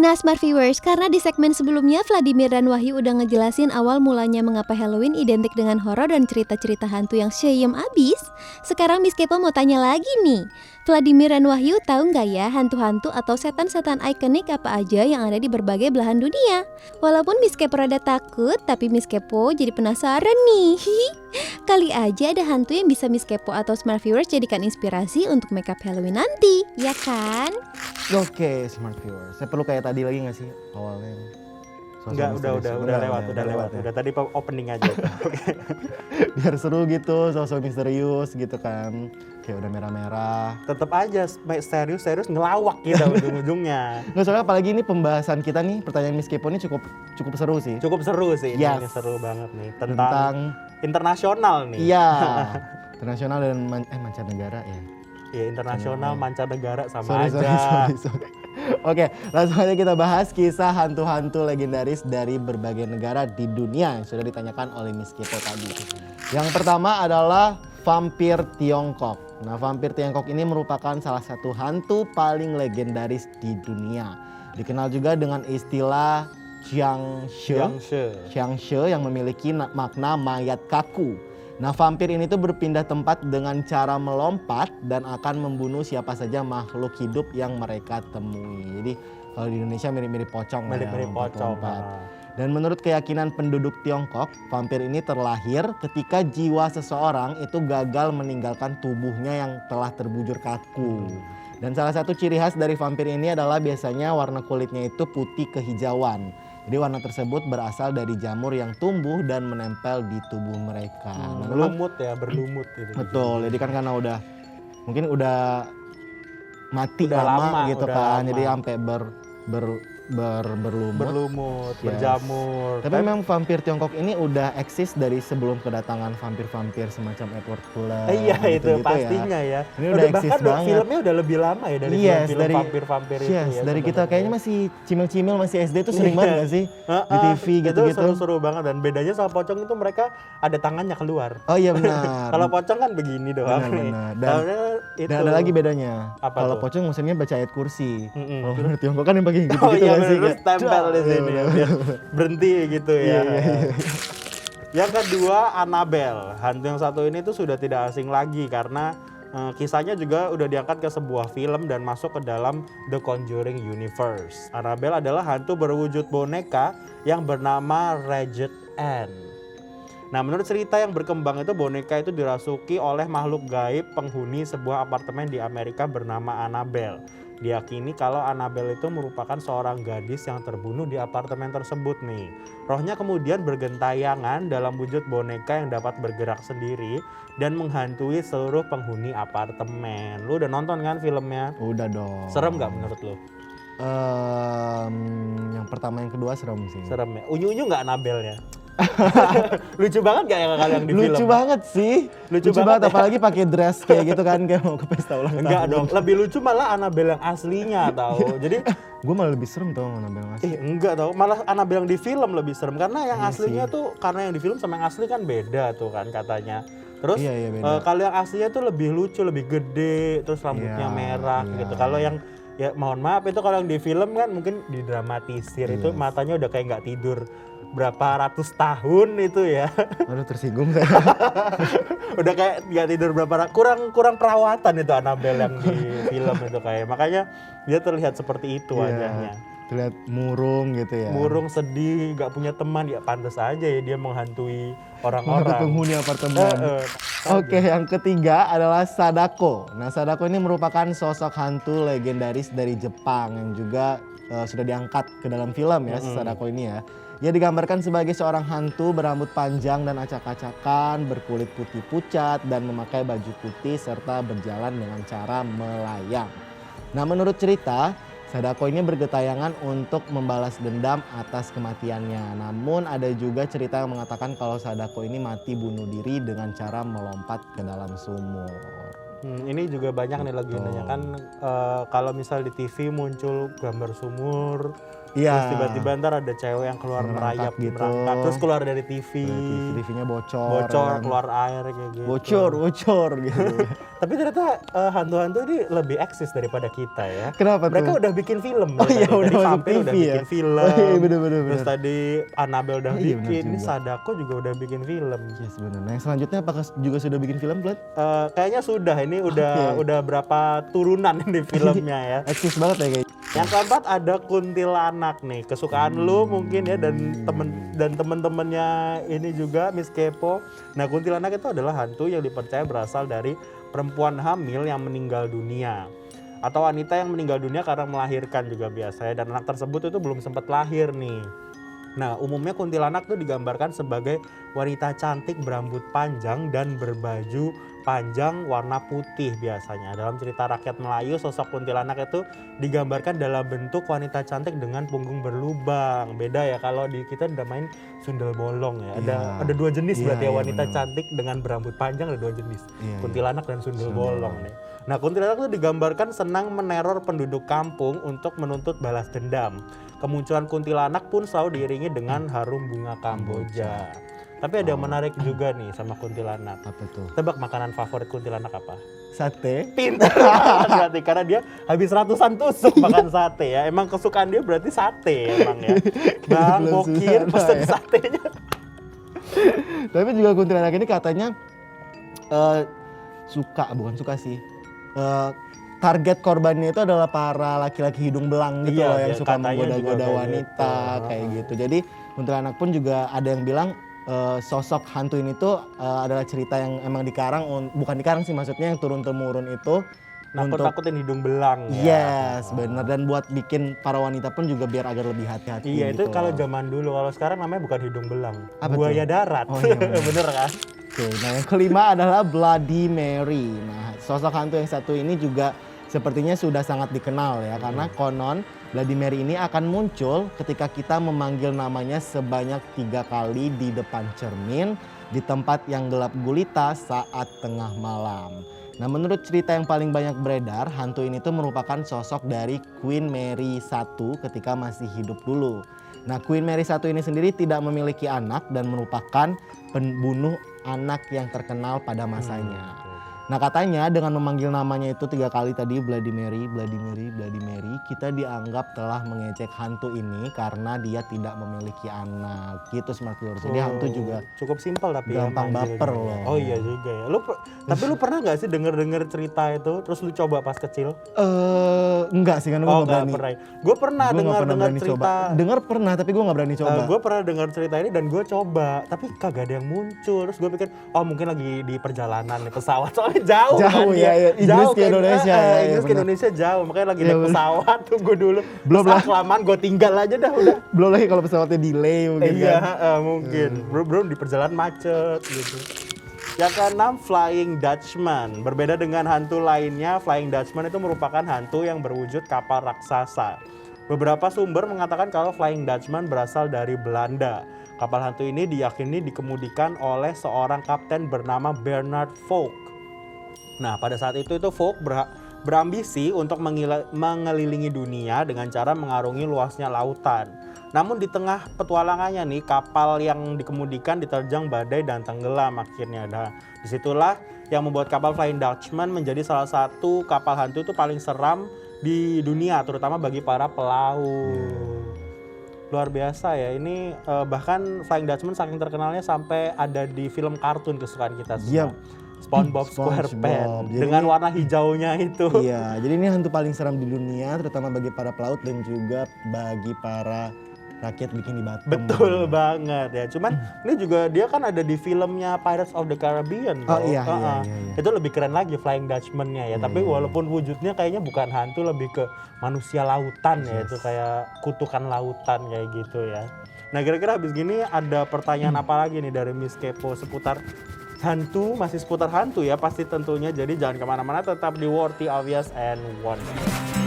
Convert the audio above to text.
Nah, Smart Viewers, karena di segmen sebelumnya Vladimir dan Wahyu udah ngejelasin awal mulanya mengapa Halloween identik dengan horor dan cerita-cerita hantu yang syem abis, sekarang Miss Kepo mau tanya lagi nih. Vladimir dan Wahyu tahu nggak ya hantu-hantu atau setan-setan ikonik apa aja yang ada di berbagai belahan dunia? Walaupun Miss Kepo rada takut, tapi Miss Kepo jadi penasaran nih. Kali aja ada hantu yang bisa Miss Kepo atau Smart Viewers jadikan inspirasi untuk makeup Halloween nanti, ya kan? Oke, Smart Viewers. Saya perlu kayak tadi lagi nggak sih awalnya? Enggak, udah lewat. Ya. Udah tadi opening aja itu. Biar seru gitu, sosok misterius gitu kan. Kayak udah merah-merah. Tetap aja serius ngelawak kita ujung-ujungnya. Nggak, soalnya apalagi ini pembahasan kita nih, pertanyaan Miss Kepo ini cukup seru sih. Cukup seru sih, Yes. ini seru banget nih. Tentang internasional nih. Iya, internasional dan mancanegara ya. Iya, internasional, mancanegara sama Sorry. aja. Oke, langsung aja kita bahas kisah hantu-hantu legendaris dari berbagai negara di dunia yang sudah ditanyakan oleh Miss Kepo tadi. Yang pertama adalah vampir Tiongkok. Nah, vampir Tiongkok ini merupakan salah satu hantu paling legendaris di dunia. Dikenal juga dengan istilah Xiangshi yang memiliki makna mayat kaku. Nah, vampir ini tuh berpindah tempat dengan cara melompat dan akan membunuh siapa saja makhluk hidup yang mereka temui. Jadi kalau di Indonesia mirip-mirip pocong. Mirip-mirip pocong. Dan menurut keyakinan penduduk Tiongkok, vampir ini terlahir ketika jiwa seseorang itu gagal meninggalkan tubuhnya yang telah terbujur kaku. Dan salah satu ciri khas dari vampir ini adalah biasanya warna kulitnya itu putih kehijauan. Jadi warna tersebut berasal dari jamur yang tumbuh dan menempel di tubuh mereka. Berlumut gitu. Betul, jadi kan karena mungkin udah mati udah lama gitu kan, lama. jadi sampai berlumut, yes. Berjamur. Tapi memang vampir Tiongkok ini udah eksis dari sebelum kedatangan vampir-vampir semacam Edward Cullen. Iya, itu pastinya ya. Ini udah eksis banget. Filmnya udah lebih lama ya dari film vampir-vampir itu ya. Dari kita kayaknya masih cimil-cimil, masih SD tuh sering banget gak sih? Di TV gitu-gitu. Itu seru-seru banget, dan bedanya sama pocong itu mereka ada tangannya keluar. Oh iya benar. Kalau pocong kan begini doang nih. Dan ada lagi bedanya. Kalau pocong musimnya baca ayat kursi. Kalau vampir Tiongkok kan yang pakai gitu. Terus tempel di sini biar berhenti gitu ya. Yang kedua, Annabelle. Hantu yang satu ini tuh sudah tidak asing lagi karena kisahnya juga udah diangkat ke sebuah film dan masuk ke dalam The Conjuring Universe. Annabelle adalah hantu berwujud boneka yang bernama Ragged Ann. Nah, menurut cerita yang berkembang itu, boneka itu dirasuki oleh makhluk gaib penghuni sebuah apartemen di Amerika bernama Annabelle. Diyakini kalau Annabelle itu merupakan seorang gadis yang terbunuh di apartemen tersebut nih. Rohnya kemudian bergentayangan dalam wujud boneka yang dapat bergerak sendiri dan menghantui seluruh penghuni apartemen. Lu udah nonton kan filmnya? Udah dong. Serem gak menurut lu? Yang pertama yang kedua serem sih. Serem ya? Unyu-unyu gak Annabelle-nya? Lucu banget gak ya yang di film? Lucu banget sih. Lucu banget ya? Apalagi pakai dress kayak gitu kan, kayak mau ke pesta ulang tahun. Enggak dong, lebih lucu malah Annabelle yang aslinya tahu. Jadi gue malah lebih serem tau Annabelle yang asli. Enggak tau, malah Annabelle yang di film lebih serem karena yang aslinya tuh, karena yang di film sama yang asli kan beda tuh kan katanya. Terus kalau yang aslinya tuh lebih lucu, lebih gede, terus rambutnya merah gitu. Kalau yang mohon maaf itu kalau yang di film kan mungkin didramatisir, itu matanya udah kayak nggak tidur berapa ratus tahun itu ya. Aduh, tersinggung saya. Udah kayak nggak tidur kurang perawatan itu Annabelle yang di film itu kayak, makanya dia terlihat seperti itu wajahnya. Terlihat murung gitu ya. Murung, sedih, nggak punya teman, ya pantas aja ya dia menghantui orang-orang. Penghuni apartemen. Oke, yang ketiga adalah Sadako. Nah, Sadako ini merupakan sosok hantu legendaris dari Jepang yang juga sudah diangkat ke dalam film ya, Sadako ini ya. Ia digambarkan sebagai seorang hantu berambut panjang dan acak-acakan, berkulit putih pucat dan memakai baju putih serta berjalan dengan cara melayang. Nah, menurut cerita, Sadako ini bergentayangan untuk membalas dendam atas kematiannya. Namun ada juga cerita yang mengatakan kalau Sadako ini mati bunuh diri dengan cara melompat ke dalam sumur. Ini juga banyak nih legendanya kan, kalau misal di TV muncul gambar sumur, Iya. Terus tiba-tiba ntar ada cewek yang keluar merayap Merangkak gitu. merangkak, terus keluar dari TV, TV-nya bocor. bocor, kan. keluar air kayak gitu. Bocor gitu. Tapi ternyata hantu-hantu ini lebih eksis daripada kita ya. Kenapa Mereka tuh? udah bikin film. Oh iya, udah masuk Vampir udah TV ya? bikin film. Oh iya, bener. Terus tadi Annabelle udah Iya, bener bikin, ini juga. Sadako juga udah bikin film. Yes, benar. Nah, yang selanjutnya apakah juga sudah bikin film, Plat? Kayaknya sudah, ini udah berapa turunan di filmnya ya. Eksis banget ya kayaknya. Yang keempat ada kuntilanak nih, kesukaan lu mungkin ya dan temen-temennya ini juga Miss Kepo. Nah, kuntilanak itu adalah hantu yang dipercaya berasal dari perempuan hamil yang meninggal dunia atau wanita yang meninggal dunia karena melahirkan juga biasanya, dan anak tersebut itu belum sempat lahir nih. Nah, umumnya kuntilanak tuh digambarkan sebagai wanita cantik berambut panjang dan berbaju panjang warna putih biasanya. Dalam cerita rakyat Melayu, sosok kuntilanak itu digambarkan dalam bentuk wanita cantik dengan punggung berlubang. Beda ya kalau di kita udah main sundel bolong ya. Ada dua jenis berarti ya, wanita cantik dengan berambut panjang ada dua jenis. Kuntilanak dan sundel bolong nih. Nah, kuntilanak itu digambarkan senang meneror penduduk kampung untuk menuntut balas dendam. Kemunculan kuntilanak pun selalu diiringi dengan harum bunga Kamboja. Tapi ada yang menarik juga nih sama kuntilanak. Apa tuh? Tebak makanan favorit kuntilanak apa? Sate. Pintar berarti, karena dia habis ratusan tusuk makan sate ya. Emang kesukaan dia berarti sate emang ya. Bang, Belum Bokin, susah, pesen ya. satenya. Tapi juga kuntilanak ini katanya bukan suka sih. Target korbannya itu adalah para laki-laki hidung belang gitu Iya, loh, yang dia suka katanya menggoda-goda juga kayak wanita gitu. kayak gitu. Jadi kuntilanak pun juga ada yang bilang sosok hantu ini tuh adalah cerita yang emang dikarang, bukan dikarang sih, maksudnya yang turun-temurun itu untuk Nakut-nakutin hidung belang ya. yes, benar, dan buat bikin para wanita pun juga biar agar lebih hati-hati. Iya, gitu itu kalau loh. zaman dulu. Kalau sekarang namanya bukan hidung belang, Apa buaya tuh? darat. Oh, iya, bener. Bener kan? Oke, nah yang kelima adalah Bloody Mary. Nah, sosok hantu yang satu ini juga sepertinya sudah sangat dikenal ya, karena konon Bloody Mary ini akan muncul ketika kita memanggil namanya sebanyak 3 kali di depan cermin di tempat yang gelap gulita saat tengah malam. Nah, menurut cerita yang paling banyak beredar, hantu ini tuh merupakan sosok dari Queen Mary I ketika masih hidup dulu. Nah, Queen Mary I ini sendiri tidak memiliki anak dan merupakan pembunuh anak yang terkenal pada masanya. Nah, katanya dengan memanggil namanya itu 3 kali tadi, Bloody Mary, Bloody Mary, Bloody Mary, kita dianggap telah mengejek hantu ini karena dia tidak memiliki anak. Gitu Smart Viewers. Jadi hantu juga cukup simpel tapi ya gampang manggilnya. baper loh. Oh iya juga ya. Tapi lu pernah nggak sih denger cerita itu terus lu coba pas kecil? Enggak sih, kan gue Oh, nggak nggak berani. pernah. Gue pernah Gue nggak dengar pernah berani cerita. coba. Dengar pernah, tapi gue nggak berani coba. Gue pernah dengar cerita ini dan gue coba, tapi kagak ada yang muncul. Terus gue pikir, oh mungkin lagi di perjalanan nih pesawat, soalnya jauh Jauh kan ya, dia. Inggris Jauh ke kan. Indonesia ya, Inggris ya, ke benar. Indonesia jauh, makanya lagi Ya, naik benar. pesawat, tunggu dulu. Belum Terus lah. kelamaan gue tinggal aja dah udah. Belum lagi kalau pesawatnya delay mungkin Iya, kan. mungkin. Belum di perjalanan macet gitu. Yang keenam, Flying Dutchman. Berbeda dengan hantu lainnya, Flying Dutchman itu merupakan hantu yang berwujud kapal raksasa. Beberapa sumber mengatakan kalau Flying Dutchman berasal dari Belanda. Kapal hantu ini diyakini dikemudikan oleh seorang kapten bernama Bernard Vogt. Nah, pada saat itu Vogt berambisi untuk mengelilingi dunia dengan cara mengarungi luasnya lautan. Namun di tengah petualangannya nih, kapal yang dikemudikan diterjang badai dan tenggelam akhirnya. Nah, disitulah yang membuat kapal Flying Dutchman menjadi salah satu kapal hantu itu paling seram di dunia, terutama bagi para pelaut. Luar biasa ya, ini bahkan Flying Dutchman saking terkenalnya sampai ada di film kartun kesukaan kita semua. Iya. SpongeBob SpongeBob. SquarePants Jadi dengan ini- warna hijaunya itu. Iya, jadi ini hantu paling seram di dunia, terutama bagi para pelaut dan juga bagi para rakyat bikin di Batam. Betul banget ya. Cuman ini juga dia kan ada di filmnya Pirates of the Caribbean. Oh tau. iya, Heeh. iya. Itu lebih keren lagi Flying Dutchman-nya ya. Tapi walaupun wujudnya kayaknya bukan hantu, lebih ke manusia lautan ya. Itu kayak kutukan lautan kayak gitu ya. Nah, kira-kira habis gini ada pertanyaan apa lagi nih dari Miss Kepo seputar hantu, masih seputar hantu ya pasti tentunya. Jadi jangan kemana-mana, tetap di Worthy, Obvious, and Wonder.